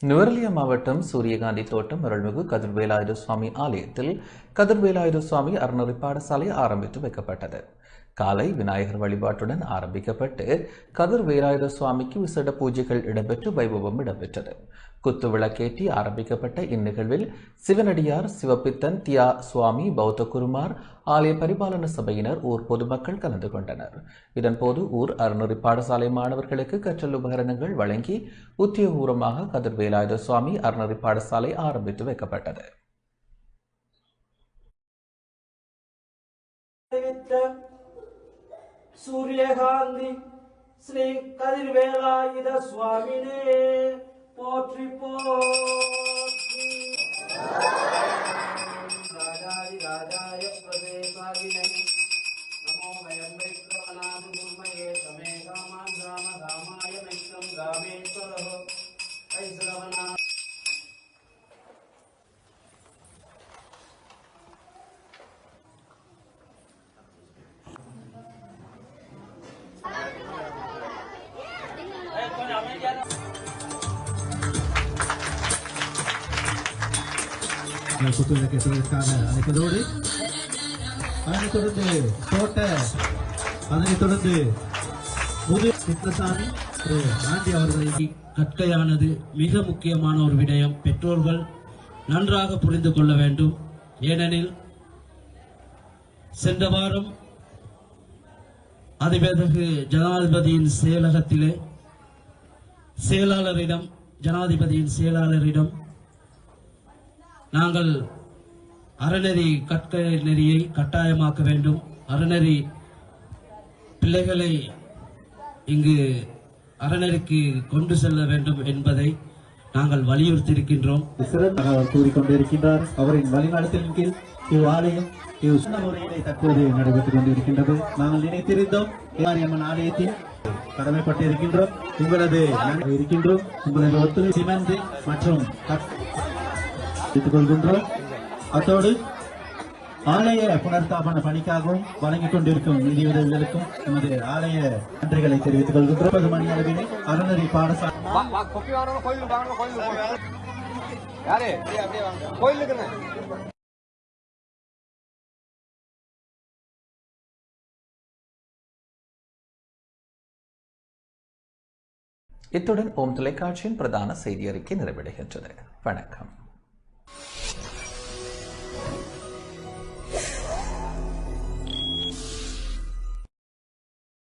நுவரெலியா மாவட்டம் சூரியகாந்தி தோட்டம் அருள்மிகு கதிர்வேலாயுத சுவாமி ஆலயத்தில் கதிர்வேலாயுத சுவாமி அறநெறி பாடசாலை ஆரம்பித்து வைக்கப்பட்டது. காலை விநாயகர் வழிபாட்டுடன் ஆரம்பிக்கப்பட்டு கதிர்வேலாயுத சுவாமிக்கு விசேட பூஜைகள் இடம்பெற்று வைபவம் இடம்பெற்றது. குத்து விளக்கேற்றி ஆரம்பிக்கப்பட்ட இந்நிகழ்வில் சிவனடியார், சிவபித்தன், தியா சுவாமி, பௌத்த குருமார், ஆலய பரிபாலன சபையினர், ஊர் பொதுமக்கள் கலந்து கொண்டனர். இதன்போது ஊர் அறநெறி பாடசாலை மாணவர்களுக்கு கற்றல் உபகரணங்கள் வழங்கி உத்தியோகபூர்வமாக கதிர்வேலாயுத சுவாமி அறநெறி பாடசாலை ஆரம்பித்து வைக்கப்பட்டது. சூரியகாந்தி ஸ்ரீ கதிர்வேலாயுத சுவாமினே போற்றி போற்றி. ராஜாதி ராஜாய பிரதேசாகினே நமோ வயம் வைக்ரவநாது குர்மயே சமே காமான் ராம ராமாய வைக்ரம் ராமேஸ்வரோ வைஸ்ரவனா. குத்துவிளக்கேற்றுவதற்காக அழைப்பதோடு அதனைத் தொடர்ந்து தோட்ட, அதனைத் தொடர்ந்து முது சித்தசாமி ஆண்டி அவர்களை கற்கையானது மிக முக்கியமான ஒரு விடயம். பெற்றோர்கள் நன்றாக புரிந்து கொள்ள வேண்டும். ஏனெனில் சென்ற வாரம் அதிபருக்கு ஜனாதிபதியின் செயலகத்திலே ஜனாதிபதியின் செயலாளரிடம் நாங்கள் அறநெறி கற்கை நெறியை கட்டாயமாக்க வேண்டும், அறநெறி பிள்ளைகளை இங்கு அறநெறிக்கு கொண்டு செல்ல வேண்டும் என்பதை நாங்கள் வலியுறுத்தியிருக்கின்றோம். சிறந்த கூறிக்கொண்டிருக்கின்றார். அவரின் வழிநடத்தலின் கீழ் இவ்வாலயம் முறையிலே தற்போது நடைபெற்றுக் கொண்டிருக்கின்றது. நாங்கள் நினைத்திருந்தோம் மாரியம்மன் ஆலயத்தில் கடமைப்பட்டிருக்கின்றோம். உங்களது இருக்கின்றோம். உங்களது ஒத்துழை சிமெண்ட் மற்றும் கொள்கின்றோம். அத்தோடு ஆலய புனர்ஸ்தாபன பணிக்காகவும் வழங்கிக் கொண்டிருக்கும் நிதியுதவிகளுக்கும் நமது ஆலய நன்றிகளை தெரிவித்துக் கொள்கின்றோம். 10 மணி அளவிலே அறநெறி பாடசாலை இத்துடன் ஓம் தொலைக்காட்சியின் பிரதான செய்தி அறிக்கை நிறைவடைகின்றது. வணக்கம்.